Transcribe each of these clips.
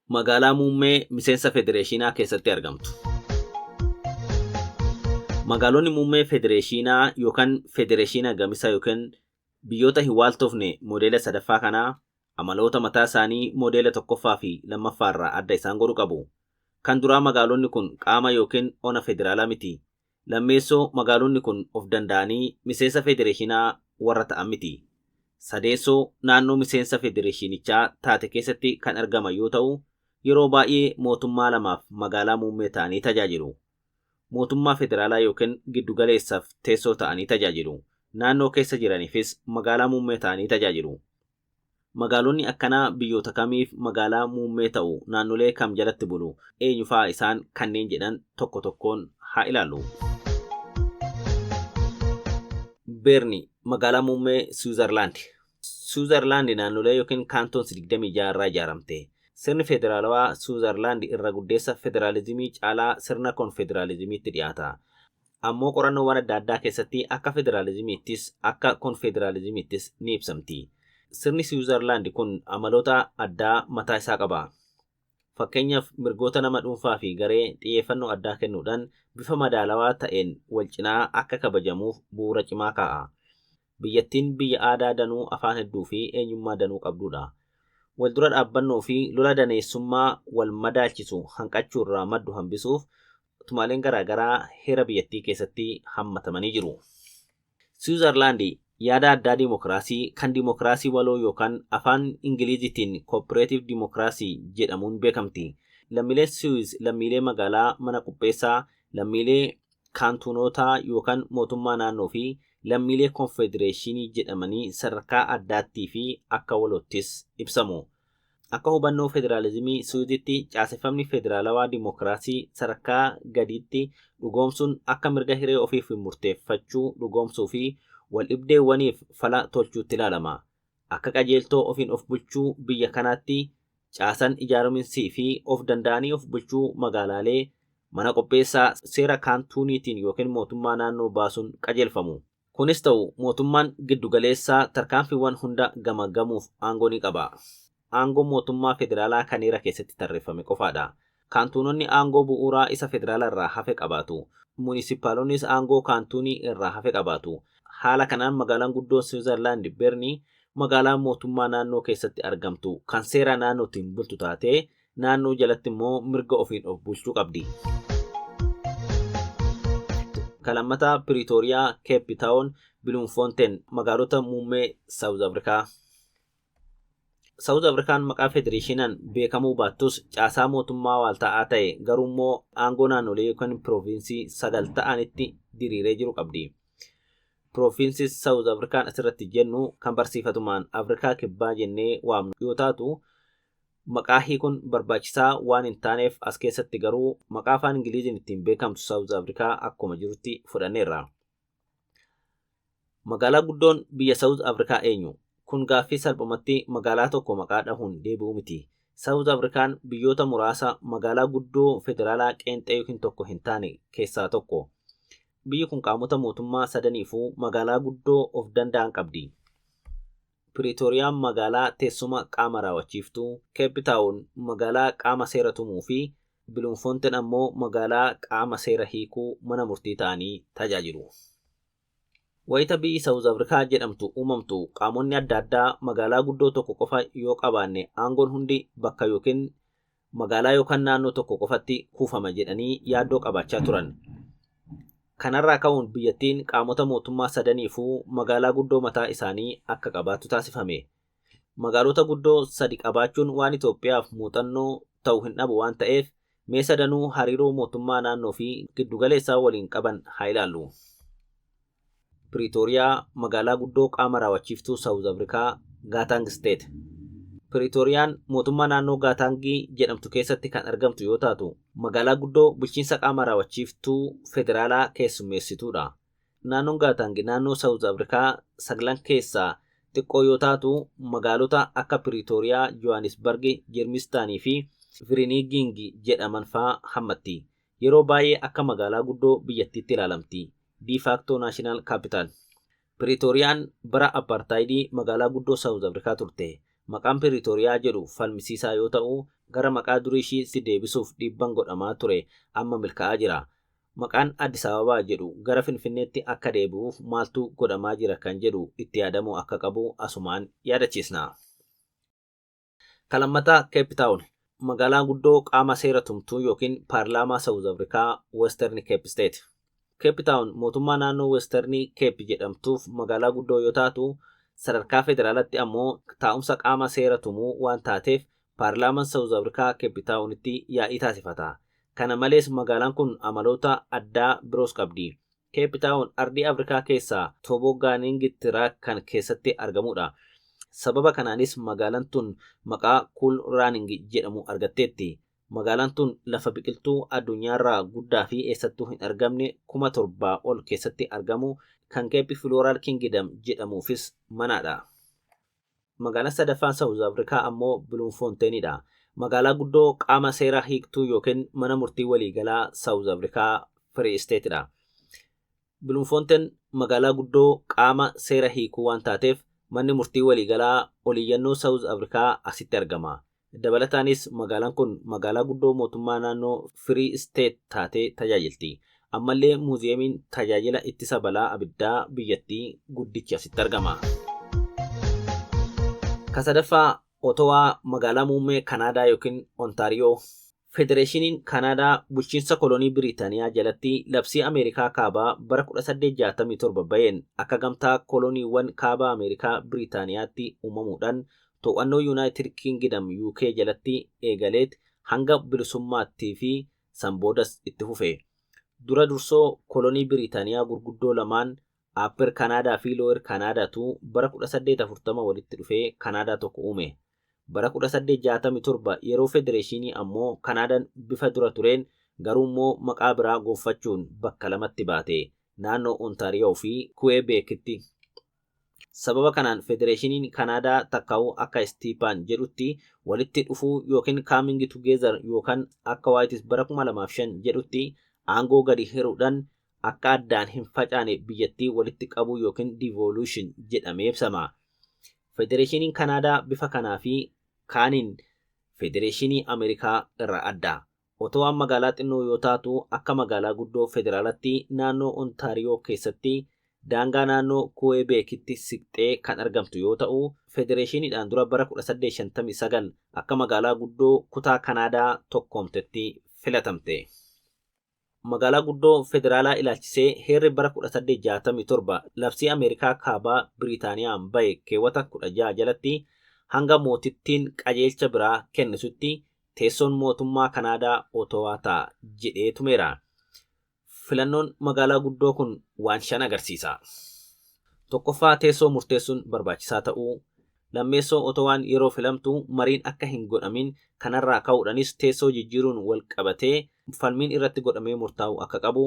magaalaa muummee miseensa federeeshinaa keessatti argamtu. Magaalonni muummee federeeshinaa yookaan federeeshina gamisaa yookaan biyyoota hin waaltofne modeela sadaffaa kanaa amaloota mataa isaanii modeela tokkoffaa fi lammaffaa irraa adda isaan godhu qabu. Kan duraa magaalonni kun qaama yookiin ona federaalaa miti. Lammeessoo magaalonni kun of danda'anii miseensa federeeshinaa warra ta'an miti. Sadeessoo naannoo miseensa federeeshinichaa taate keessatti kan argaman yoo ta'u, yeroo baay'ee mootummaa lamaaf magaalaa muummee ta'anii tajaajilu. Mootummaa federaalaa yookiin giddugaleessaaf teessoo ta'anii tajaajilu. Naannoo keessa jiraniifis magaalaa muummee ta'anii tajaajilu. Magaalonni akkanaa biyyoota kamiif magaalaa muummee ta'u naannolee kam jalatti bulu eenyu fa'aa isaan kanneen jedhan tokko tokkoon haa ilaallu. Beerni magaalaa muummee Switzerland. Switzerland naannolee yookiin kaantons 26 irraa ijaaramte. Sirni federaalawaa Switzerland irra guddeessa federaalizimii caalaa sirna konfederaalizimiitti dhiyaata. Ammoo qorannoowwan adda addaa keessatti akka federaalizimiittis akka konfederaalizimiittis ni ibsamti. Sirni Switzerland kun amaloota addaa mataa isaa qaba. Fakkeenyaaf mirgoota nama dhuunfaa fi garee xiyyeeffannoo addaa kennuudhaan bifa madaalawaa ta'een wal cinaa akka kabajamuuf bu'uura cimaa kaa'a. Biyyattiin biyya aadaa danuu, afaan hedduu fi eenyummaa danuu qabdudha. Waldura dhaabbannoo fi lola daneessummaa wal madaalchisu hanqachuu irraa maddu hambisuuf tumaaleen garaagaraa heera biyyattii keessatti hammatamanii jiru. Switzerland yaada addaa dimokiraasii kan dimokiraasii waloo yookaan afaan Ingilizitiin cooperative democracy jedhamuun beekamti. Lammiileen Swiss lammiilee magaalaa mana qopheessaa, lammiilee kaantunotaa yookaan mootummaa naannoo fi lammiilee konfedereeshinii jedhamanii sadarkaa addaattii fi akka waloottis ibsamu. Akka hubannoo federaalizimii Swiizitti caaseffamni federaalawaa dimokiraasii sadarkaa gadiitti dhugoomsuun akka mirga hiree ofiif murteeffachuu dhugoomsuu fi waldhibdeewwaniif fala tolchuutti ilaalama. Akka qajeeltoo ofiin of bulchuu biyya kanaatti caasan ijaaraminsii fi of danda'anii of bulchuu magaalaalee mana qopheessaa seera kaantuuniitiin yookiin mootummaa naannoo baasuun qajeelfamu. Kunis ta'u mootummaan giddugaleessaa tarkaanfiiwwan hunda gamaggamuuf aangoo ni qaba. Aangoo mootummaa federaalaa kan heera keessatti tarreeffame qofaadha. Kaantuunonni aangoo bu'uuraa isa federaalaa irraa hafe qabaatu. Munisipaalonnis aangoo kaantuunii irraa hafe qabaatu. Haala kanaan magaalaan guddoo Switzerland Beerni magaalaa mootummaa naannoo keessatti argamtu kan seera naannootiin bultu taatee naannoo jalatti immoo mirga ofiin of bulchuu qabdi. Kalammataa Pretoria, Cape Town, Bloemfontein magaalota muummee South Africa. South African maqaa federeeshinaan beekamuu baattus caasaa mootummaa waalta'aa ta'e garuu immoo aangoo naannolee yookaan piroovinsii 9 ta'anitti diriiree jiru qabdi. Provinces South African asirratti jennu kan barsiifatumaan Afrikaa kibbaa jennee waamnu yoo taatu maqaa hiikuun barbaachisaa waan hin taaneef as keessatti garuu maqaa afaan Ingiliziin ittiin beekamtu South Africa akkuma jirutti fudhanneerra. Magaalaa guddoon biyya South Africa eenyu? Kun gaaffii salphumatti magaalaa tokko maqaa dhahuun deebi'u miti. South African biyyoota muraasa magaalaa guddoo federaalaa qeenxee yookiin tokko hin taane keessaa tokko. Biyyi kun qaamota mootummaa sadaniifuu magaalaa guddoo of danda'an qabdi. Pretoria magaalaa teessuma qaama raawwachiiftuu, Cape Town magaalaa qaama seera tumuu fi Bloemfontein ammoo magaalaa qaama seera hiikuu mana murtii ta'anii tajaajilu. Wayita biyyi South Africa jedhamtu uumamtu qaamonni adda addaa magaalaa guddoo tokko qofa yoo qabaanne aangoon hundi bakka yookiin magaalaa yookaan naannoo tokko qofatti kuufama jedhanii yaaddoo qabaachaa turan. Kanarraa ka'uun biyyattiin qaamota mootummaa sadaniifuu magaalaa guddoo mataa isaanii akka qabaatu taasifame. Magaalota guddoo sadi qabaachuun waan Itoophiyaaf muuxannoo ta'u hin dhabu waan ta'eef mee sadanuu hariiroo mootummaa naannoo fi giddugaleessaa waliin qaban haa ilaallu. Pretoria magaalaa guddoo qaama raawwachiiftuu South Africa Gauteng State. Pretoriyaan mootummaa naannoo Gautengii jedhamtu keessatti kan argamtu yoo taatu magaalaa guddoo bulchiinsa qaama raawwachiiftuu federaalaa keessummeessituudha. Naannoon Gauteng naannoo South Africa 9 keessaa xiqqoo yoo taatu magaalota akka Pretoria, Johannesburg, Germiston fi Vereeniging jedhaman fa'aa hammatti. Yeroo baay'ee akka magaalaa guddoo biyyattiitti ilaalamti. De facto national capital. Pretoriyaan bara apartheid magaalaa guddoo South Africa turte. Maqaan Pretoria jedhu falmisiisaa yoo ta'u gara maqaa durii ishii deebisuuf dhiibbaan godhamaa ture amma milkaa'aa jira. Maqaan Addis Ababaa jedhu gara Finfinneetti akka deebi'uuf maaltu godhamaa jira kan jedhu itti yaadamuu akka qabu asumaan yaadachiisna. Kalammataa Cape Town magaalaa guddoo qaama seera tumtuu yookiin paarlaamaa South Afrikaa Western Cape State. Cape Town mootummaa naannoo Western Cape jedhamtuuf magaalaa guddoo yoo taatu sadarkaa federaalaatti ammoo taa'umsa qaama seera tumuu waan taateef paarlaamaan South Afrikaa Cape Townitti yaa'ii taasifata. Kana malees magaalaan kun amaloota addaa biroos qabdi. Cape Town ardii Afrikaa keessaa Tobogaaning Tiraak kan keessatti argamudha. Sababa kanaanis magaalaan tun maqaa Cool Running jedhamu argatteetti. Magaalaan tun lafa biqiltuu addunyaarraa guddaa fi eessattuu hin argamne 7,000 ol keessatti argamu kan Cape Floral Kingdom jedhamuufis manaadha. Magaalaan sadaffaan South Afrikaa ammoo Bloemfonteinidha. Magaalaa guddoo qaama seera hiiktuu yookiin mana murtii waliigalaa South Afrikaa Free Stateidha. Bloemfontein magaalaa guddoo qaama seera hiikuu waan taateef manni murtii waliigalaa oliyyannoo South Afrikaa asitti argama. Dabalataanis magaalaan kun magaalaa guddoo mootummaa naannoo Free State taatee tajaajilti. Ammallee muuziyeemiin tajaajila ittisa balaa abiddaa biyyattii guddichi asitti argama. Kasadaffaa Ottawa magaalaa muummee Kanaadaa yookiin Ontaariyoo. Federeeshiniin Kanaadaa bulchiinsa kolonii Biriitaaniyaa jalatti labsii Ameerikaa kaabaa bara 1867 baheen akka gamtaa koloniiwwan kaabaa Ameerikaa Biriitaaniyaatti uumamuudhaan to'annoo United Kingdom UK jalatti eegaleet hanga bilisummaattii fi sanboodas itti fufe. Dura dursoo kolonii Biriitaaniyaa gurguddoo lamaan Upper Kanaadaa fi Lower Kanaadaatu bara 1840 walitti dhufee Kanaadaa tokko uume. Bara 1867 yeroo federeeshinii ammoo Kanaadaan bifa dura tureen garuu immoo maqaa biraa gonfachuun bakka lamatti baate naannoo Ontaariyoo fi Quebecitti. Sababa kanaan federeeshiniin Kanaadaa takkaa'uu akka Stiipaan jedhutti walitti dhufuu yookiin coming together yookaan akka Whites bara 2005 jedhutti aangoo gadi hiruudhaan akka addaan hin facaane biyyattii walitti qabuu yookiin devolution jedhamee ibsama. Federeeshiniin Kanaadaa bifa kanaa fi kaaniin federeeshinii Ameerikaa irraa adda. Ottawaan magaalaa xinnoo yoo taatu akka magaalaa guddoo federaalatti naannoo Ontaariyoo keessatti daangaa naannoo Quebecitti siqxee kan argamtu yoo ta'u, federeeshiniidhaan dura bara 1859 akka magaalaa guddoo kutaa Kanaadaa tokkoomtetti filatamte. Magaalaa guddoo federaalaa ilaalchisee heerri bara 1867 labsii Ameerikaa kaabaa Biriitaaniyaan bahe keewwata 16 jalatti hanga mootittiin qajeelcha biraa kennisutti teessoon mootummaa Kanaadaa Ottawaa ta'a jedhee tumeera. Filannoon magaalaa guddoo kun waan shan agarsiisa. Tokkoffaa teessoo murteessuun barbaachisaa ta'uu. Lammeessoo Ottawaan yeroo filamtu mariin akka hin godhamin kanarraa ka'uudhaanis teessoo jijjiiruun wal qabatee falmiin irratti godhamee murtaa'u akka qabu.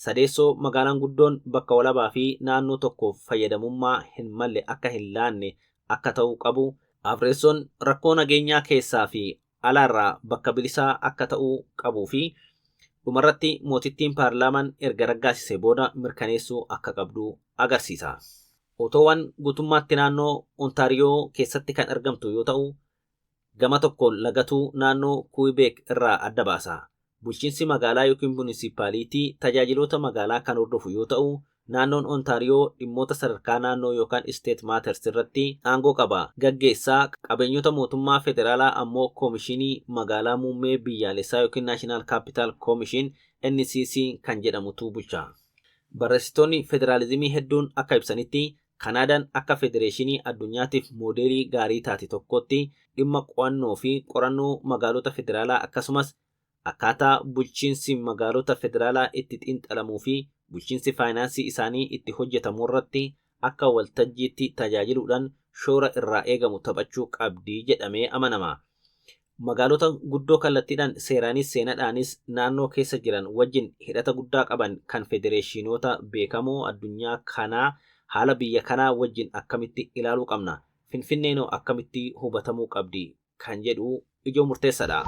Sadeessoo magaalaan guddoon bakka walabaa fi naannoo tokkoof fayyadamummaa hin malle akka hin laanne akka ta'uu qabu. Afreessoon rakkoo nageenyaa keessaa fi alaarraa bakka bilisaa akka ta'uu qabuu fi dhumarratti mootittiin paarlaamaan erga raggaasisee booda mirkaneessuu akka qabdu agarsiisa. Ottawaan guutummaatti naannoo Ontaariyoo keessatti kan argamtu yoo ta'u, gama tokkoon lagatuu naannoo Quebec irraa adda baasa. Bulchiinsi magaalaa yookiin munisipaalitii tajaajiloota magaalaa kan hordofu yoo ta'u, naannoon Ontaariyoo dhimmoota sadarkaa naannoo yookaan State Matters irratti aangoo qaba. Gaggeessaa qabeenyota mootummaa federaalaa ammoo Koomishinii Magaalaa Muummee Biyyaalessaa yookiin National Capital Commission NCC kan jedhamutu bulcha. Barreessitoonni federaalizimii hedduun akka ibsanitti Kanaadaan akka federeeshinii addunyaatiif moodeelii gaarii taate tokkotti dhimma qo'annoo fi qorannoo magaalota federaalaa akkasumas akkaataa bulchiinsi magaalota federaalaa itti xiinxalamuu fi bulchiinsi faayinaansii isaanii itti hojjetamuu irratti akka waltajjiitti tajaajiluudhaan shoora irraa eegamu taphachuu qabdi jedhamee amanama. Magaalota guddoo kallattiidhaan seeraanis seenaadhaanis naannoo keessa jiran wajjin hidhata guddaa qaban kan federeeshinoota beekamoo addunyaa kanaa haala biyya kanaa wajjin akkamitti ilaaluu qabna, Finfinneenoo akkamitti hubatamuu qabdi kan jedhu ijoo murteessaadha.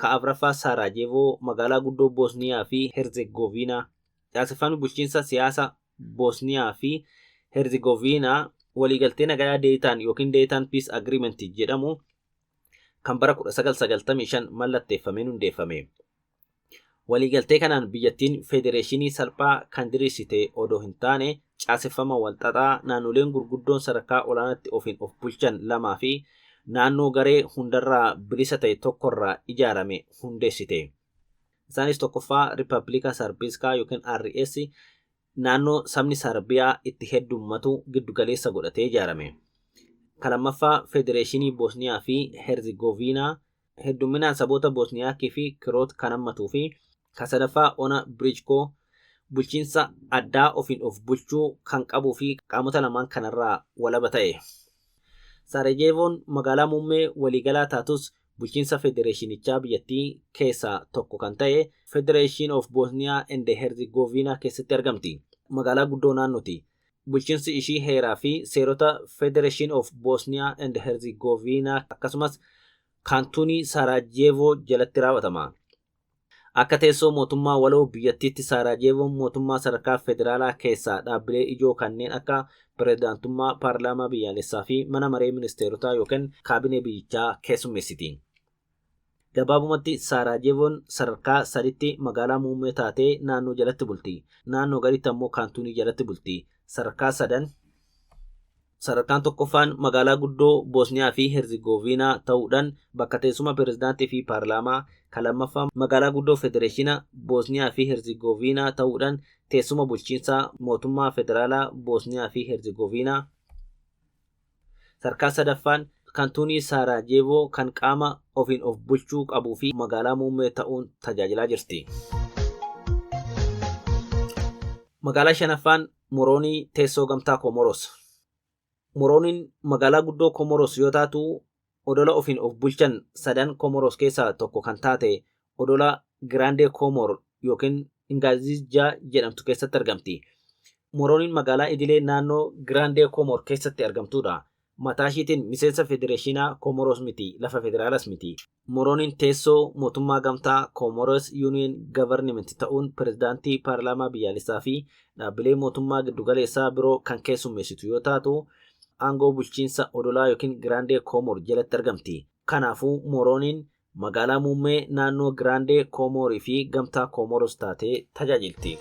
Ka'afraffaa Saarajeevoo magaalaa guddoo Boosniyaa fi Herzegoviinaa. Caaseffamni bulchiinsa siyaasa Boosniyaa fi Herzegoviinaa waliigaltee nagayaa Dayton yookiin Dayton Peace Agreement jedhamu kan bara 1995 mallatteeffameen hundeeffame. Waliigaltee kanaan biyyattiin federeeshinii salphaa kan diriirsite odoo hin taane caaseffama walxaxaa naannoleen gurguddoon sadarkaa olaanaatti ofiin of bulchan lamaa fi naannoo garee hundarraa bilisa ta'e tokkorraa ijaarame hundeessite. Isaanis tokkoffaa Riippaabilika Sarbiiskaa yookiin RS naannoo sabni Sarbiyaa itti heddummatu giddugaleessa godhatee ijaarame. Kan lammaffaa Federeeshinii Boosniyaa fi Herzegoviinaa heddumminaan saboota Boosniyaakii fi Kiroot kan hammatuu fi kan sadaffaa Ona Birichkoo bulchiinsa addaa ofiin of bulchuu kan qabuu fi qaamota lamaan kanarraa walaba ta'e. Sarajevoon magaalaa muummee waliigalaa taatus bulchiinsa federeeshinichaa biyyattii keessaa tokko kan ta'e Federation of Bosnia and Herzegovina keessatti argamti. Magaalaa guddoo naannooti. Bulchiinsi ishii heeraa fi seerota Federation of Bosnia and Herzegovina akkasumas kaantuunii Sarajevo jalatti raawwatama. Akka teessoo mootummaa waloo biyyattiitti Sarajevoon mootummaa sadarkaa federaalaa keessaa dhaabbilee ijoo kanneen akka pirezidaantummaa paarlaamaa biyyaalessaa fi mana maree ministeerotaa yookiin kaabinee biyyichaa keessummeessiti. Gabaabumatti Sarajevoon sadarkaa saditti magaalaa muummee taatee naannoo jalatti bulti. Naannoo gaditti ammoo kaantuunii jalatti bulti. Sadarkaan tokkoffaan magaalaa guddoo Boosniyaa fi Herzegoviinaa ta'uudhaan bakka teessuma pirezidaantii fi paarlaamaa, kan lammaffaa magaalaa guddoo Federeeshina Boosniyaa fi Herzegoviinaa ta'uudhaan teessuma bulchiinsaa mootummaa federaalaa Boosniyaa fi Herzegoviinaa. Sadarkaa sadaffaan kaantuunii Sarajevo kan qaama ofiin of bulchuu qabuu fi magaalaa muummee ta'uun tajaajilaa jirti. Magaalaa shanaffaan Moroonii teessoo gamtaa Komoros. Morooniin magaalaa guddoo Komoros yoo taatu odola ofiin of bulchan sadan Komoros keessaa tokko kan taate odola Grande Komor yookiin Ingazija jedhamtu keessatti argamti. Morooniin magaalaa idilee naannoo Grande Komor keessatti argamtudha. Mataa ishiitiin miseensa federeeshinaa Komoros miti, lafa federaalas miti. Morooniin teessoo mootummaa gamtaa Komoros Union Government ta'uun pirezidaantii paarlaamaa biyyaalessaa fi dhaabbilee mootummaa giddugaleessaa biroo kan keessummeessitu yoo taatu aangoo bulchiinsa odolaa yookiin Grande Komor jalatti argamti. Kanaafuu Morooniin magaalaa muummee naannoo Grande Komorii fi gamtaa Komoros taatee tajaajilti.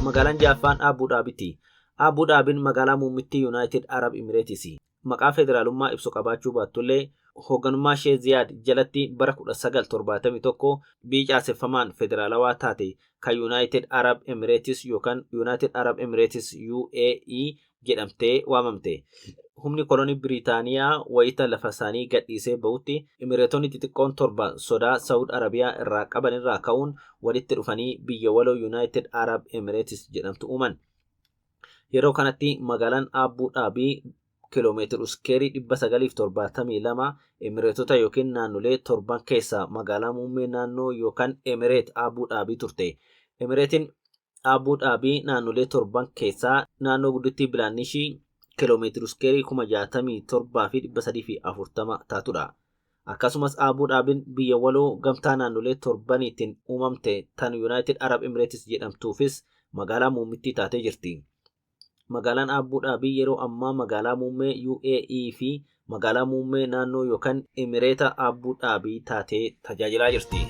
Magaalaan ja'affaan Abu Dhabiiti. Abu Dhabiin magaalaa muummittii United Arab Emirates. Maqaa federaalummaa ibsu qabaachuu baattullee hoogganummaa ishee Ziyaad jalatti bara 1971 biyya caaseffamaan federaalawaa taate kan United Arab Emirates yookaan United Arab Emirates UAE jedhamtee waamamte. Humni kolonii Biriitaaniyaa wayita lafa isaanii gadhiisee bahutti Imireetonni xixiqqoon torba sodaa Saud Arabiyaa irraa qaban irraa ka'uun walitti dhufanii biyya waloo United Arab Emirates jedhamtu uuman. Yeroo kanatti magaalaan Abu Dhabii kiiloomeetira iskeerii 972 Emireetota yookiin naannolee torban keessaa magaalaa muummee naannoo yookaan Emireet Abu Dhabii turte. Emireetiin Abu Dhabii naannolee torban keessaa naannoo guddittii bilaannishii kiiloomeetira iskeerii 67,340 taatudha. Akkasumas Abu Dhabiin biyya waloo gamtaa naannolee torbaniitiin uumamte tan United Arab Emirates jedhamtuufis magaalaa muummittii taatee jirti. Magaalaan Abu Dhabii yeroo ammaa magaalaa muummee UAE fi magaalaa muummee naannoo yookaan Emireeta Abu Dhabii taatee tajaajilaa jirti.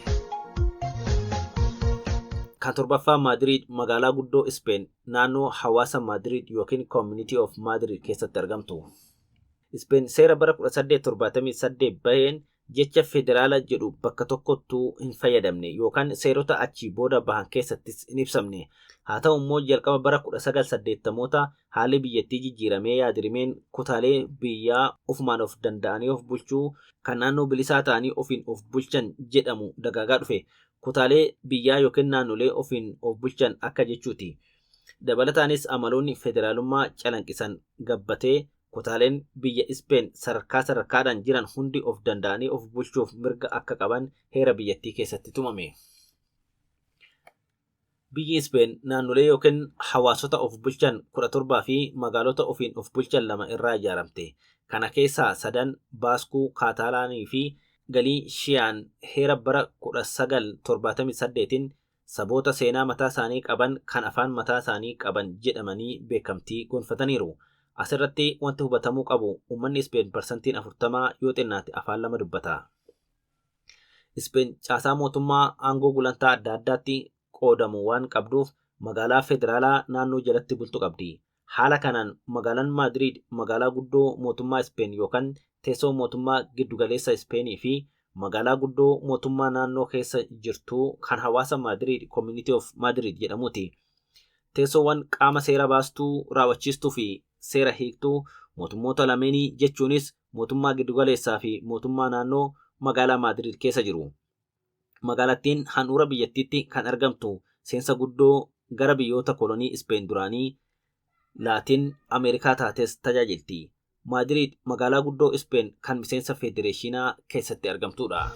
Kan torbaffaa Madrid magaalaa guddoo Spain naannoo hawaasa Madrid yookiin Community of Madrid keessatti argamtu. Spain seera bara 1878 baheen jecha federaala jedhu bakka tokkottuu hin fayyadamne yookaan seerota achii booda bahan keessattis hin ibsamne. Haa ta'u immoo jalqaba bara 1980moota haalli biyyattii jijjiiramee yaadirimeen kutaalee biyyaa ofumaan of danda'anii of bulchuu kan naannoo bilisaa ta'anii ofiin of bulchan jedhamu dagaagaa dhufe. Kutaalee biyyaa yookiin naannolee ofiin of bulchan akka jechuuti. Dabalataanis amaloonni federaalummaa calanqisan gabbatee kutaaleen biyya Spain sadarkaadhaan jiran hundi of danda'anii of bulchuuf mirga akka qaban heera biyyattii keessatti tumame. Biyyi Spain naannolee yookiin hawaasota of bulchan 17 fi magaalota ofiin of bulchan 2 irraa ijaaramte. Kana keessaa sadan Baaskuu, Kaataalaanii fi Galiishiyaan heera bara 1978 saboota seenaa mataa isaanii qaban kan afaan mataa isaanii qaban jedhamanii beekamtii gonfataniiru. Asirratti wanti hubatamuu qabu uummanni Ispeen parsantiin 40 yoo xinnaate afaan lama dubbata. Ispeen caasaa mootummaa aangoo gulantaa adda addaatti qoodamu waan qabduuf magaalaa federaalaa naannoo jalatti bultu qabdi. Haala kanaan magaalaan Maadriid magaalaa guddoo mootummaa Ispeen yookaan teessoo mootummaa giddugaleessa Ispeenii fi magaalaa guddoo mootummaa naannoo keessa jirtu kan hawaasa Maadriid Community of Madrid jedhamuuti. Teessoowwan qaama seera baastuu, raawwachiistuu fi seera hiiktuu mootummoota lameenii jechuunis mootummaa giddugaleessaa fi mootummaa naannoo magaalaa Maadriid keessa jiru. Magaalattiin handhuura biyyattiitti kan argamtu seensa guddoo gara biyyoota kolonii Ispeen duraanii Laatiin Ameerikaa taates tajaajilti. Maadriid magaalaa guddoo Ispeen kan miseensa federeeshinaa keessatti argamtudha.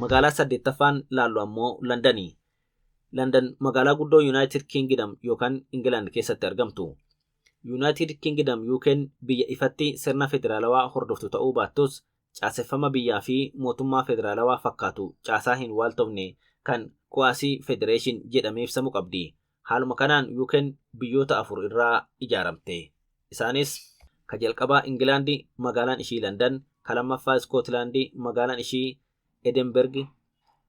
Magaalaa 8ffaan laallu ammoo Londani. London magaalaa guddoo United Kingdom yookaan England keessatti argamtu. United Kingdom UK'n biyya ifatti sirna federaalawaa hordoftu ta'uu baattus caaseffama biyyaa fi mootummaa federaalawaa fakkaatu caasaa hin waaltofne kan Quasi Federation jedhamee ibsamu qabdi. Haaluma kanaan UK'n biyyoota 4 irraa ijaaramte. Isaanis ka jalqabaa Ingilaandi magaalaan ishii London, ka lammaffaa Scotland magaalaan ishii Edinburgh,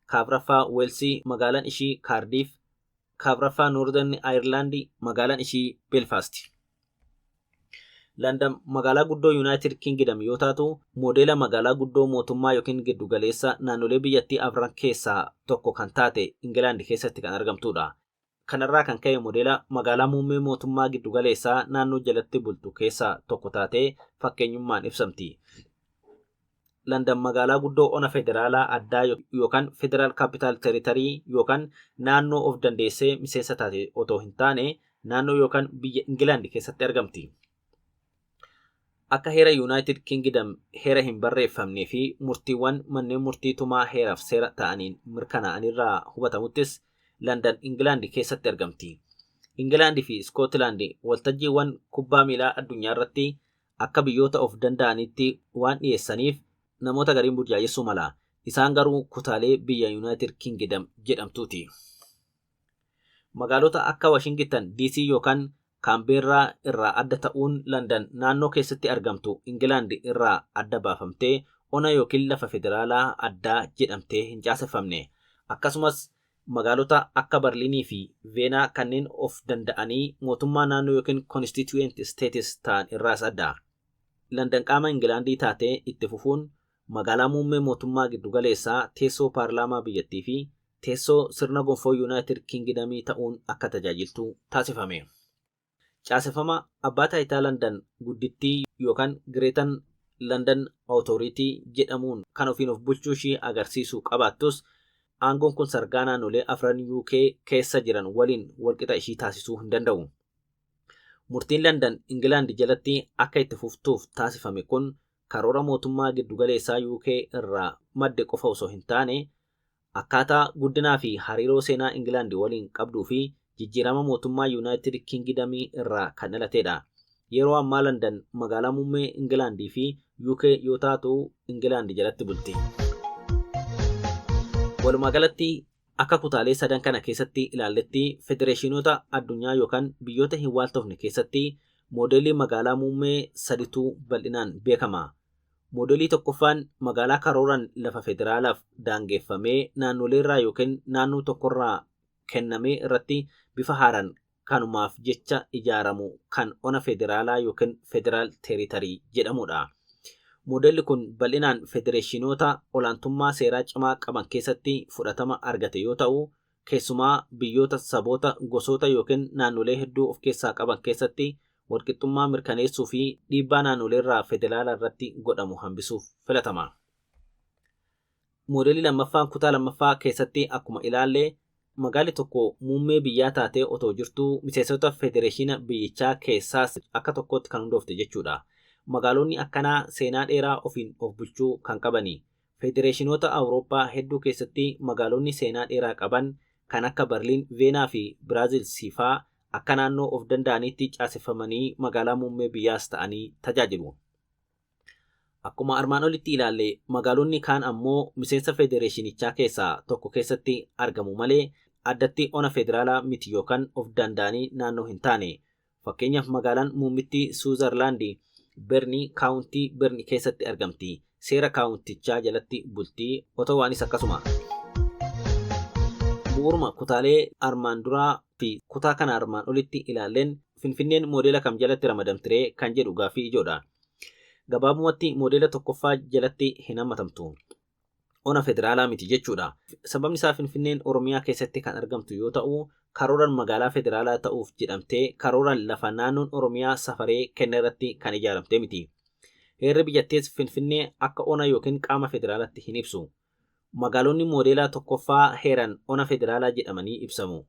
ka afuraffaa Wales magaalaan ishii Cardiff, ka afuraffaa Northern Ireland magaalaan ishii Belfast. London magaalaa guddoo United Kingdom yoo taatu moodela magaalaa guddoo mootummaa yookiin giddugaleessa naannolee biyyattii afran keessaa tokko kan taate Ingilaandi keessatti kan argamtudha. Kanarraa kan ka'e moodela magaalaa muummee mootummaa giddugaleessaa naannoo jalatti bultu keessaa tokko taatee fakkeenyummaan ibsamti. London magaalaa guddoo ona federaalaa addaa yookaan Federal Capital Territory yookaan naannoo of dandeessee miseensa taate otoo hin taane naannoo yookaan biyya Ingilaandi keessatti argamti. Akka heera United Kingdom heera hin barreeffamnee fi murtiiwwan manneen murtii tumaa heeraaf seera ta'aniin mirkanaa'anirraa hubatamuttis London England keessatti argamti. England fi Scotland waltajjiiwwan kubbaa miilaa addunyaa irratti akka biyyoota of danda'anitti waan dhiyeessaniif namoota gariin burjaajessuu mala. Isaan garuu kutaalee biyya United Kingdom jedhamtuuti. Magaalota akka Washington DC yookaan Canberra irraa adda ta'uun London naannoo keessatti argamtu England irraa adda baafamtee ona yookiin lafa federaalaa addaa jedhamtee hin caaseffamne. Akkasumas magaalota akka Berliinii fi Veenaa kanneen of danda'anii mootummaa naannoo yookiin constituent states ta'an irraas adda. London qaama Ingilaandii taatee itti fufuun magaalaa muummee mootummaa giddugaleessaa teessoo paarlaamaa biyyattii fi teessoo sirna gonfoo United Kingdom ta'uun akka tajaajiltu taasifame. Caaseffama abbaa taayitaa London guddittii yookaan Greater London Authority jedhamuun kan ofiin of bulchuu ishii agarsiisu qabaattus aangoon kun sargaa naannolee afran UK keessa jiran waliin walqixa ishii taasisuu hin danda'u. Murtiin London England jalatti akka itti fuftuuf taasifame kun karoora mootummaa giddugaleessaa UK irraa madde qofa osoo hin taane akkaataa guddinaa fi hariiroo seenaa England waliin qabduu fi jijjiirama mootummaa United Kingdom irraa kan dhalatedha. Yeroo ammaa London magaalaa muummee England fi UK yoo taatu England jalatti bulti. Walumaa galatti akka kutaalee sadan kana keessatti ilaalletti federeeshinoota addunyaa yookaan biyyoota hin waaltofne keessatti moodelii magaalaa muummee saditu bal'inaan beekama. Moodelii tokkoffaan magaalaa karooran lafa federaalaaf daangeffamee naannoleerraa yookiin naannoo tokkorraa kennamee irratti bifa haaraan kanumaaf jecha ijaaramu kan ona federaalaa yookiin federal territory jedhamudha. Moodelli kun bal'inaan federeeshinoota olaantummaa seeraa cimaa qaban keessatti fudhatama argate yoo ta'u, keessumaa biyyoota saboota gosoota yookiin naannolee hedduu of keessaa qaban keessatti walqixxummaa mirkaneessuu fi dhiibbaa naannoleerraa federaala irratti godhamu hambisuuf filatama. Moodelii lammaffaan kutaa lammaffaa keessatti akkuma ilaalle magaalli tokko muummee biyyaa taatee otoo jirtuu miseensota federeeshina biyyichaa keessaas akka tokkotti kan hundoofte jechuudha. Magaalonni akkanaa seenaa dheeraa ofiin of bulchuu kan qabani. Federeeshinoota Awurooppaa hedduu keessatti magaalonni seenaa dheeraa qaban kan akka Berliin, Veenaa fi Biraazil faa akka naannoo of danda'anitti caaseffamanii magaalaa muummee biyyaas ta'anii tajaajilu. Akkuma armaan olitti ilaalle magaalonni kaan ammoo miseensa federeeshinichaa keessaa tokko keessatti argamu malee addatti ona federaalaa miti yookaan of danda'anii naannoo hin taane. Fakkeenyaaf magaalaan muummittii Suuzerlaandii Berni kaawuntii Berni keessatti argamti. Seera kaawuntichaa jalatti bultii. Otowaanis akkasuma. Bu'uuruma kutaalee armaan duraa fi kutaa kana armaan olitti ilaalleen Finfinneen moodela kam jalatti ramadamtire kan jedhu gaaffii ijoodha. Gabaabumatti moodela tokkoffaa jalatti hin hammatamtu. Ona federaalaa miti jechuudha. Sababni isaa Finfinneen Oromiyaa keessatti kan argamtu yoo ta'u, karooraan magaalaa federaalaa ta'uuf jedhamtee karooraan lafa naannoon Oromiyaa safaree kenne irratti kan ijaaramte miti. Heerri biyyattees Finfinnee akka ona yookiin qaama federaalaatti hin ibsu. Magaalonni moodelaa tokkoffaa heeraan ona federaalaa jedhamanii ibsamu.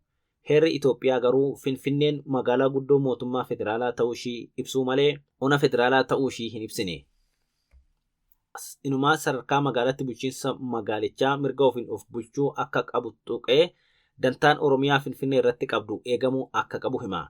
Heerri Itoophiyaa garuu Finfinneen magaalaa guddoo mootummaa federaalaa ta'uu ishii ibsuu malee ona federaalaa ta'uu ishii hin ibsine. Inumaa sadarkaa magaalaatti bulchiinsa magaalichaa mirga ofiin of bulchuu akka qabu tuqee dantaan Oromiyaa Finfinnee irratti qabdu eegamuu akka qabu hima.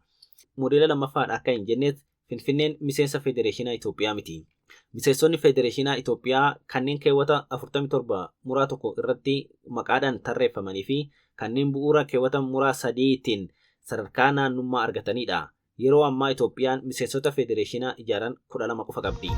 Moodela lammaffaadha akka hin jenneet Finfinneen miseensa Federeeshinaa Itoophiyaa miti. Miseensonni Federeeshinaa Itoophiyaa kanneen keewwata 47 muraa tokko irratti maqaadhaan tarreeffamanii fi kanneen bu'uura keewwata muraa 3tiin sadarkaa naannummaa argatanidha. Yeroo ammaa Itoophiyaan miseensota Federeeshinaa ijaaran 12 qofa qabdi.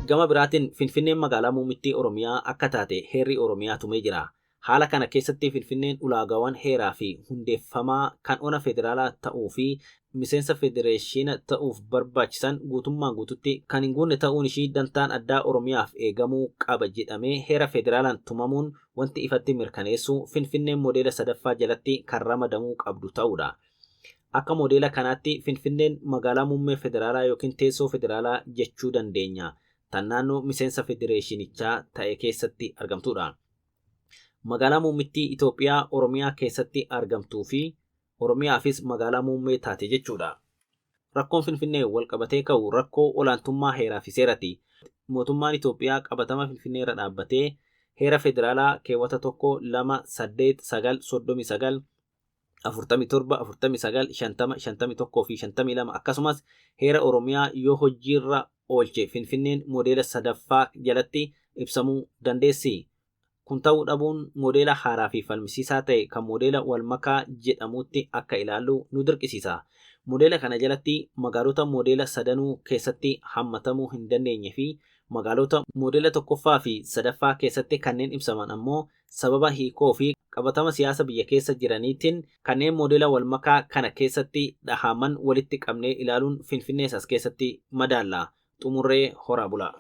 Gama biraatiin Finfinneen magaalaa muummittii Oromiyaa akka taate heerri Oromiyaa tumee jira. Haala kana keessatti Finfinneen ulaagaawwan heeraa fi hundeeffamaa kan ona federaalaa ta'uu fi miseensa Federeeshina ta'uuf barbaachisan guutummaan guututti kan hin guunne ta'uun ishii dantaan addaa Oromiyaaf eegamuu qaba jedhamee heera federaalaan tumamuun wanti ifatti mirkaneessu Finfinneen moodela sadaffaa jalatti kan ramadamuu qabdu ta'uudha. Akka moodela kanaatti Finfinneen magaalaa muummee federaalaa yookiin teessoo federaalaa jechuu dandeenya. Tan naannoo miseensa Federeeshinichaa ta'e keessatti argamtuudha. Magaalaa muummittii Itoophiyaa Oromiyaa keessatti argamtuu fi Oromiyaafis magaalaa muummee taate jechuudha. Rakkoon Finfinnee wal qabatee ka'u rakkoo olaantummaa heeraa fi seeraati. Mootummaan Itoophiyaa qabatama Finfinnee irra dhaabbatee heera federaalaa keewwata 1, 2, 8, 9, 39, 47, 49, 50, 51 fi 52 akkasumas heera Oromiyaa yoo hojiirra oolche Finfinneen moodela sadaffaa jalatti ibsamuu dandeessi. Kun ta'uu dhabuun moodela haaraa fi falmisiisaa ta'e kan moodela walmakaa jedhamutti akka ilaallu nu dirqisiisa. Moodela kana jalatti magaalota moodela sadanuu keessatti hammatamuu hin dandeenye fi magaalota moodela tokkoffaa fi sadaffaa keessatti kanneen ibsaman ammoo sababa hiikoo fi qabatama siyaasa biyya keessa jiraniitiin kanneen moodela walmakaa kana keessatti dhahaman walitti qabnee ilaaluun Finfinnees as keessatti madaalla. Xumurree horaa bulaa.